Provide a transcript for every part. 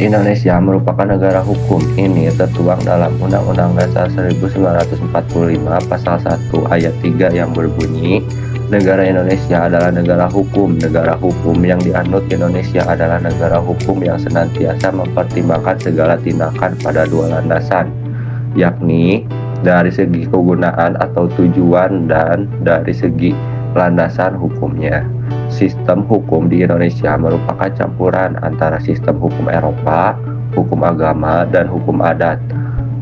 Indonesia merupakan negara hukum. Ini tertuang dalam Undang-Undang Dasar 1945 Pasal 1 Ayat 3 yang berbunyi, negara Indonesia adalah negara hukum. Negara hukum yang dianut Indonesia adalah negara hukum yang senantiasa mempertimbangkan segala tindakan pada dua landasan, yakni dari segi kegunaan atau tujuan dan dari segi landasan hukumnya. Sistem hukum di Indonesia merupakan campuran antara sistem hukum Eropa, hukum agama, dan hukum adat.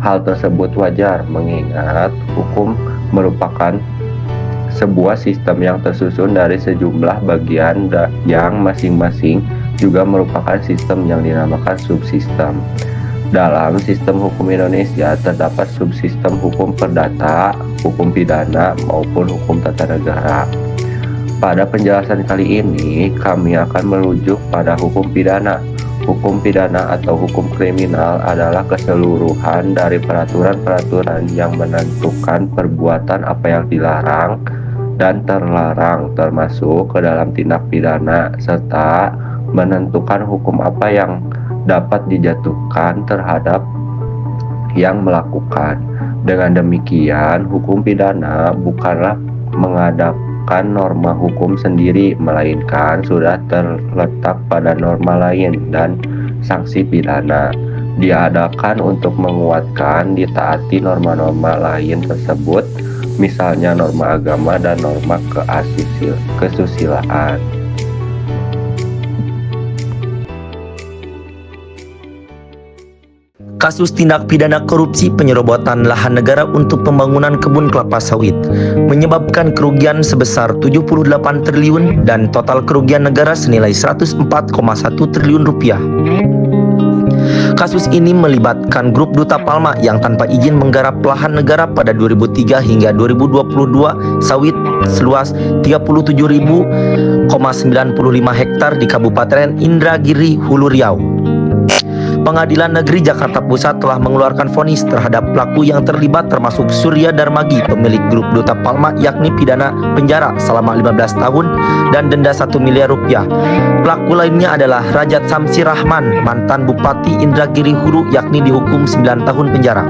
Hal tersebut wajar mengingat hukum merupakan sebuah sistem yang tersusun dari sejumlah bagian yang masing-masing juga merupakan sistem yang dinamakan subsistem. Dalam sistem hukum Indonesia terdapat subsistem hukum perdata, hukum pidana, maupun hukum tata negara. Pada penjelasan kali ini, kami akan merujuk pada hukum pidana. Hukum pidana atau hukum kriminal adalah keseluruhan dari peraturan-peraturan yang menentukan perbuatan apa yang dilarang dan terlarang, termasuk ke dalam tindak pidana, serta menentukan hukum apa yang dapat dijatuhkan terhadap yang melakukan. Dengan demikian, hukum pidana bukanlah mengadapkan norma hukum sendiri, melainkan sudah terletak pada norma lain dan sanksi pidana. Diadakan untuk menguatkan ditaati norma-norma lain tersebut, misalnya norma agama dan norma kesusilaan. Kasus tindak pidana korupsi penyerobotan lahan negara untuk pembangunan kebun kelapa sawit menyebabkan kerugian sebesar 78 triliun dan total kerugian negara senilai 104,1 triliun rupiah. Kasus ini melibatkan grup Duta Palma yang tanpa izin menggarap lahan negara pada 2003 hingga 2022 sawit seluas 37.095 hektar di Kabupaten Indragiri, Hulu Riau. Pengadilan Negeri Jakarta Pusat telah mengeluarkan vonis terhadap pelaku yang terlibat termasuk Surya Darmagi, pemilik grup Duta Palma, yakni pidana penjara selama 15 tahun dan denda 1 miliar rupiah. Pelaku lainnya adalah Rajat Samsi Rahman, mantan Bupati Indragiri Hulu, yakni dihukum 9 tahun penjara.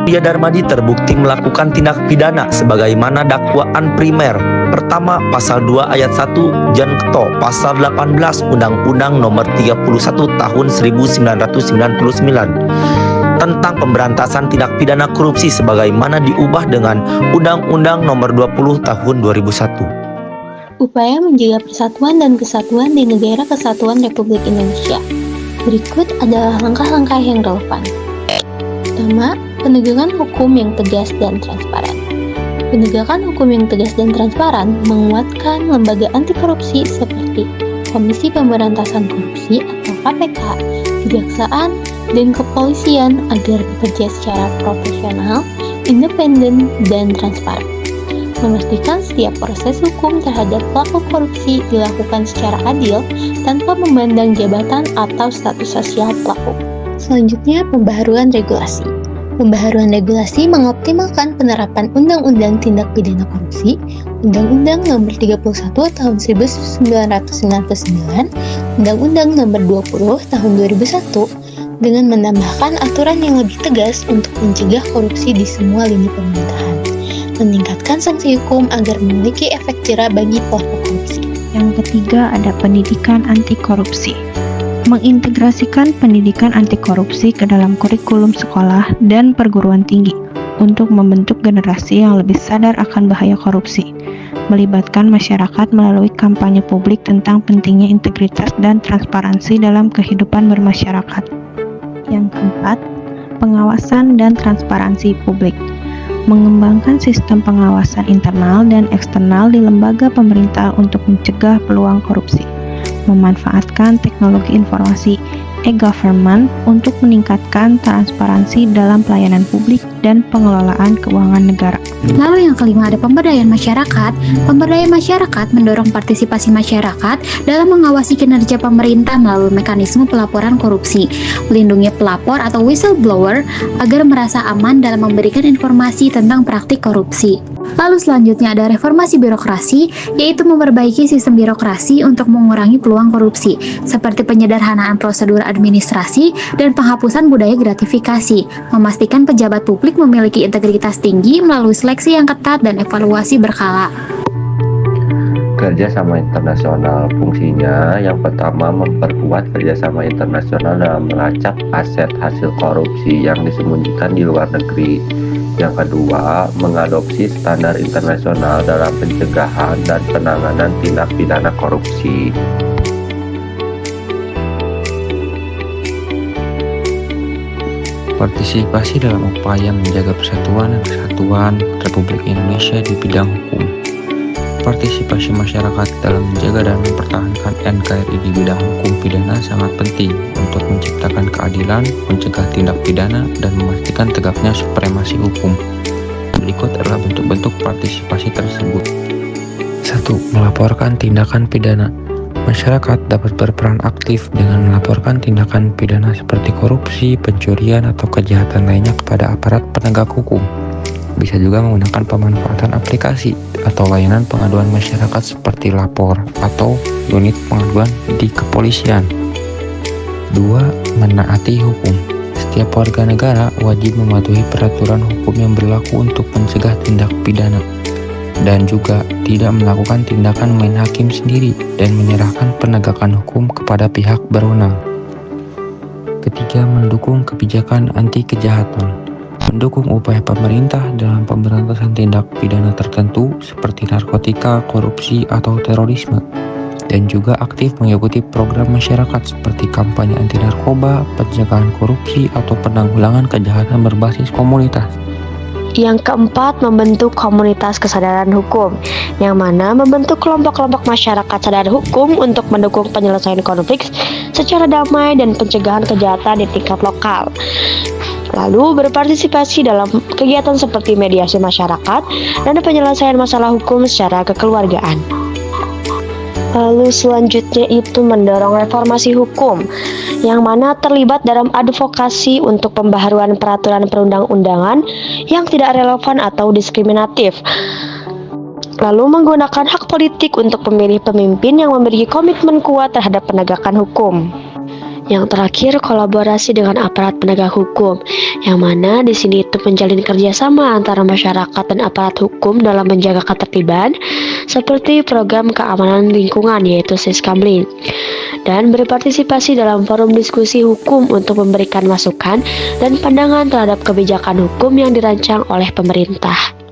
Surya Darmadi terbukti melakukan tindak pidana sebagaimana dakwaan primer. Pertama, pasal 2 ayat 1 Janto, pasal 18 Undang-Undang Nomor 31 Tahun 1999 tentang pemberantasan tindak pidana korupsi sebagaimana diubah dengan Undang-Undang Nomor 20 Tahun 2001. Upaya menjaga persatuan dan kesatuan di Negara Kesatuan Republik Indonesia. Berikut adalah langkah-langkah yang relevan. Pertama, penegakan hukum yang tegas dan transparan. Penegakan hukum yang tegas dan transparan menguatkan lembaga anti korupsi seperti Komisi Pemberantasan Korupsi atau KPK, kejaksaan, dan kepolisian agar bekerja secara profesional, independen, dan transparan. Memastikan setiap proses hukum terhadap pelaku korupsi dilakukan secara adil tanpa memandang jabatan atau status sosial pelaku. Selanjutnya, pembaharuan regulasi. Pembaharuan regulasi mengoptimalkan penerapan Undang-Undang Tindak Pidana Korupsi, Undang-Undang Nomor 31 Tahun 1999, Undang-Undang Nomor 20 Tahun 2001, dengan menambahkan aturan yang lebih tegas untuk mencegah korupsi di semua lini pemerintahan, meningkatkan sanksi hukum agar memiliki efek jera bagi pelaku korupsi. Yang ketiga ada pendidikan anti korupsi. Mengintegrasikan pendidikan anti korupsi ke dalam kurikulum sekolah dan perguruan tinggi untuk membentuk generasi yang lebih sadar akan bahaya korupsi, melibatkan masyarakat melalui kampanye publik tentang pentingnya integritas dan transparansi dalam kehidupan bermasyarakat. Yang keempat, pengawasan dan transparansi publik. Mengembangkan sistem pengawasan internal dan eksternal di lembaga pemerintah untuk mencegah peluang korupsi. Memanfaatkan teknologi informasi e-government untuk meningkatkan transparansi dalam pelayanan publik dan pengelolaan keuangan negara. Lalu yang kelima ada pemberdayaan masyarakat. Pemberdayaan masyarakat mendorong partisipasi masyarakat dalam mengawasi kinerja pemerintah melalui mekanisme pelaporan korupsi, melindungi pelapor atau whistleblower agar merasa aman dalam memberikan informasi tentang praktik korupsi. Lalu selanjutnya ada reformasi birokrasi, yaitu memperbaiki sistem birokrasi untuk mengurangi peluang korupsi, seperti penyederhanaan prosedur maladministrasi, dan penghapusan budaya gratifikasi, memastikan pejabat publik memiliki integritas tinggi melalui seleksi yang ketat dan evaluasi berkala. Kerjasama internasional fungsinya yang pertama memperkuat kerjasama internasional dalam melacak aset hasil korupsi yang disembunyikan di luar negeri. Yang kedua, mengadopsi standar internasional dalam pencegahan dan penanganan tindak pidana korupsi. Partisipasi dalam upaya menjaga persatuan dan kesatuan Republik Indonesia di bidang hukum. Partisipasi masyarakat dalam menjaga dan mempertahankan NKRI di bidang hukum pidana sangat penting untuk menciptakan keadilan, mencegah tindak pidana, dan memastikan tegaknya supremasi hukum. Berikut adalah bentuk-bentuk partisipasi tersebut. 1. Melaporkan tindakan pidana. Masyarakat dapat berperan aktif dengan melaporkan tindakan pidana seperti korupsi, pencurian, atau kejahatan lainnya kepada aparat penegak hukum. Bisa juga menggunakan pemanfaatan aplikasi atau layanan pengaduan masyarakat seperti lapor atau unit pengaduan di kepolisian. 2. Menaati hukum. Setiap warga negara wajib mematuhi peraturan hukum yang berlaku untuk mencegah tindak pidana dan juga tidak melakukan tindakan main hakim sendiri dan menyerahkan penegakan hukum kepada pihak berwenang. 3. Mendukung kebijakan anti kejahatan. Mendukung upaya pemerintah dalam pemberantasan tindak pidana tertentu seperti narkotika, korupsi, atau terorisme, dan juga aktif mengikuti program masyarakat seperti kampanye anti narkoba, pencegahan korupsi, atau penanggulangan kejahatan berbasis komunitas. Yang keempat, membentuk komunitas kesadaran hukum, yang mana membentuk kelompok-kelompok masyarakat sadar hukum untuk mendukung penyelesaian konflik secara damai dan pencegahan kejahatan di tingkat lokal. Lalu berpartisipasi dalam kegiatan seperti mediasi masyarakat dan penyelesaian masalah hukum secara kekeluargaan. Lalu selanjutnya itu mendorong reformasi hukum, yang mana terlibat dalam advokasi untuk pembaharuan peraturan perundang-undangan yang tidak relevan atau diskriminatif. Lalu menggunakan hak politik untuk memilih pemimpin yang memiliki komitmen kuat terhadap penegakan hukum. Yang terakhir, kolaborasi dengan aparat penegak hukum, yang mana di sini itu menjalin kerjasama antara masyarakat dan aparat hukum dalam menjaga ketertiban, seperti program keamanan lingkungan yaitu Siskamling, dan berpartisipasi dalam forum diskusi hukum untuk memberikan masukan dan pandangan terhadap kebijakan hukum yang dirancang oleh pemerintah.